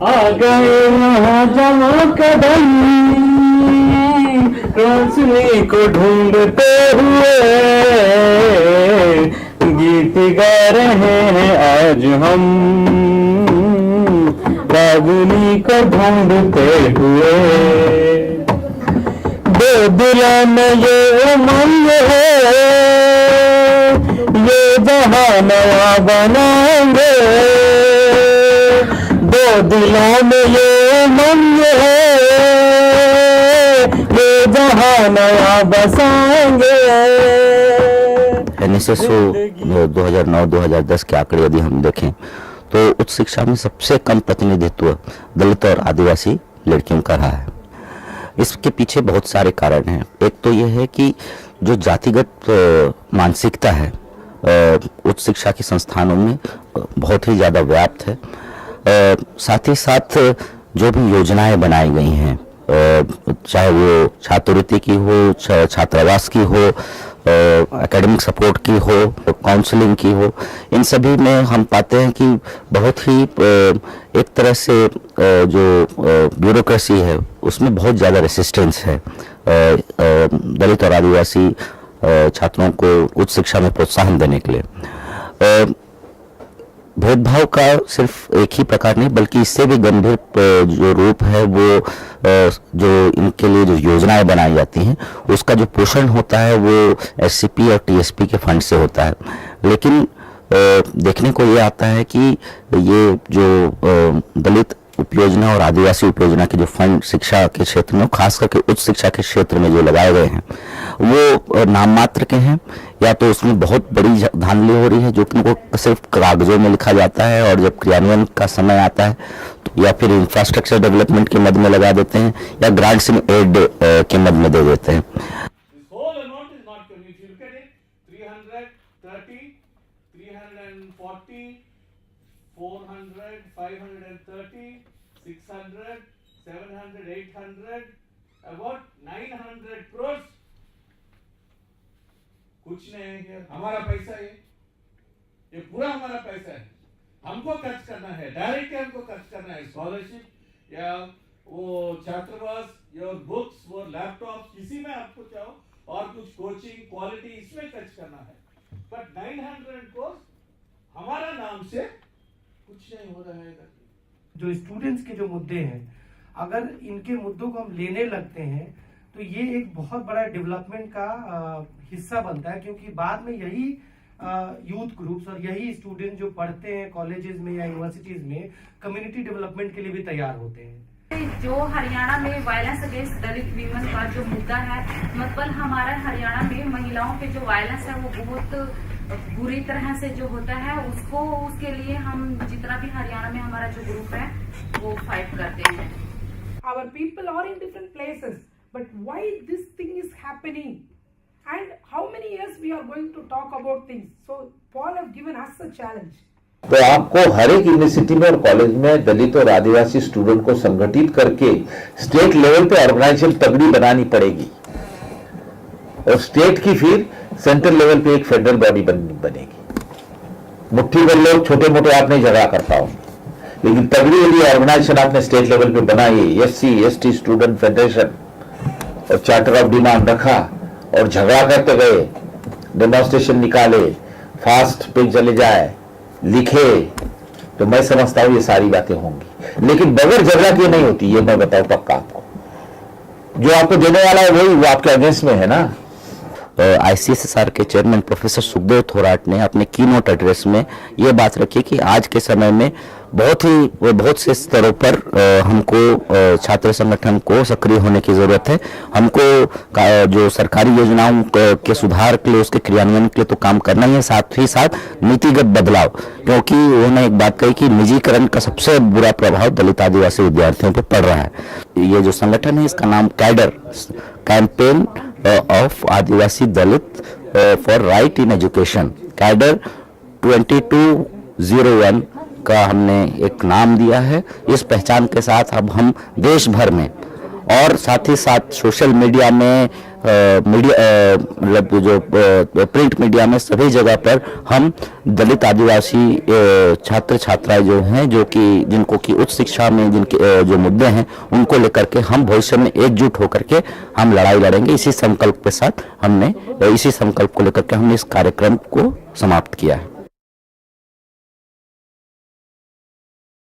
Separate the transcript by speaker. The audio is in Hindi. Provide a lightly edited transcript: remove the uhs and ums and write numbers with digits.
Speaker 1: आ गए यहाँ जमा कदम रोशनी को ढूंढते हुए, गीत गा रहे हैं आज हम रागनी को ढूंढते हुए। दो दिलों में ये उमंग है, ये जहां नया बनाएंगे। दो दिलों में ये उमंग है, ये जहां नया बसाएंगे।
Speaker 2: एनएसएसओ 2009-2010 के आंकड़े यदि हम देखें तो उच्च शिक्षा में सबसे कम प्रतिनिधित्व दलित और आदिवासी लड़कियों का रहा है। इसके पीछे बहुत सारे कारण हैं। एक तो यह है कि जो जातिगत मानसिकता है उच्च शिक्षा के संस्थानों में बहुत ही ज़्यादा व्याप्त है। साथ ही साथ जो भी योजनाएं बनाई गई हैं, चाहे वो छात्रवृत्ति की हो, छात्रावास की हो, एकेडमिक सपोर्ट की हो, काउंसलिंग की हो, इन सभी में हम पाते हैं कि बहुत ही एक तरह से जो ब्यूरोक्रेसी है उसमें बहुत ज़्यादा रेसिस्टेंस है दलित और आदिवासी छात्रों को उच्च शिक्षा में प्रोत्साहन देने के लिए। भेदभाव का सिर्फ एक ही प्रकार नहीं बल्कि इससे भी गंभीर जो रूप है वो जो इनके लिए जो योजनाएं बनाई जाती हैं उसका जो पोषण होता है वो एससीपी और टीएसपी के फंड से होता है। लेकिन देखने को ये आता है कि ये जो दलित उपयोजना और आदिवासी उपयोजना के जो फंड शिक्षा के क्षेत्र में, खास करके उच्च शिक्षा के क्षेत्र में जो लगाए गए हैं वो नाम मात्र के हैं, या तो उसमें बहुत बड़ी धांधली हो रही है जो कि उनको सिर्फ कागजों में लिखा जाता है और जब क्रियान्वयन का समय आता है तो या फिर इंफ्रास्ट्रक्चर डेवलपमेंट के मद में लगा देते हैं या ग्रांट्स इन एड के मद में दे देते हैं।
Speaker 1: About 900 crores कुछ नहीं है, हमारा पैसा है, ये पूरा हमारा पैसा है। हमको खर्च करना है, डायरेक्ट हमको खर्च करना है। स्कॉलरशिप या वो छात्रावास या बुक्स, वो लैपटॉप, किसी में आपको चाहो और कुछ कोचिंग क्वालिटी इसमें खर्च करना है। बट 900 crores हमारा नाम से कुछ नहीं हो रहा है।
Speaker 3: जो स्टूडेंट्स के जो मुद्दे हैं, अगर इनके मुद्दों को हम लेने लगते हैं तो ये एक बहुत बड़ा डेवलपमेंट का हिस्सा बनता है, क्योंकि बाद में यही यूथ ग्रुप्स और यही स्टूडेंट जो पढ़ते हैं कॉलेजेस में या यूनिवर्सिटीज में कम्युनिटी डेवलपमेंट के लिए भी तैयार होते हैं।
Speaker 4: जो हरियाणा में वायलेंस अगेंस्ट दलित वीमेन का जो मुद्दा है, मतलब हमारा हरियाणा में महिलाओं के जो वायलेंस है वो बहुत बुरी तरह से जो होता है, उसके लिए हम जितना भी हरियाणा में हमारा जो ग्रुप है वो फाइट करते हैं।
Speaker 5: Our people are in different places, but why this thing is happening and how many years we are going to talk about things? So Paul have given us a challenge.
Speaker 6: तो आपको हर एक यूनिवर्सिटी में और कॉलेज में दलित और आदिवासी स्टूडेंट को संगठित करके स्टेट लेवल पे ऑर्गेनाइजेशन तगड़ी बनानी पड़ेगी और स्टेट की फिर सेंट्रल लेवल पे एक फेडरल बॉडी बनेगी। मुट्ठी भर लोग छोटे मोटे आप नहीं झगड़ा कर पाओ, लेकिन तगड़ी यदि ऑर्गेनाइजेशन आपने स्टेट लेवल पे बनाई, SC/ST स्टूडेंट फेडरेशन और चार्टर ऑफ डिमांड रखा और झगड़ा करते गए, डेमोन्स्ट्रेशन निकाले, फास्ट पे चले जाए, लिखे, तो मैं समझता हूं ये सारी बातें होंगी। लेकिन बगैर झगड़ा किए नहीं होती, ये मैं बताऊं पक्का आपको। जो आपको देने वाला है वही वो आपके अगेंस्ट में है ना।
Speaker 2: ICSSR के चेयरमैन प्रोफेसर सुखदेव थोराट ने अपने कीनोट एड्रेस में ये बात रखी कि आज के समय में बहुत से स्तरों पर हमको छात्र संगठन को सक्रिय होने की जरूरत है। हमको जो सरकारी योजनाओं के सुधार के लिए, उसके क्रियान्वयन के लिए तो काम करना ही है, साथ ही साथ नीतिगत बदलाव, क्योंकि उन्होंने एक बात कही कि निजीकरण का सबसे बुरा प्रभाव दलित आदिवासी विद्यार्थियों पर पड़ रहा है। ये जो संगठन है इसका नाम cadre, campaign of Adivasi Dalit for right in education, cadre 2201 का हमने एक नाम दिया है। इस पहचान के साथ अब हम देश भर में और साथ ही साथ सोशल मीडिया में मतलब जो प्रिंट मीडिया में सभी जगह पर हम दलित आदिवासी छात्र छात्राएं जो हैं, जो कि जिनको की उच्च शिक्षा में जिनके जो मुद्दे हैं उनको लेकर के हम भविष्य में एकजुट होकर के हम लड़ाई लड़ेंगे। इसी संकल्प के साथ इसी संकल्प को लेकर के हमने इस कार्यक्रम को समाप्त किया है।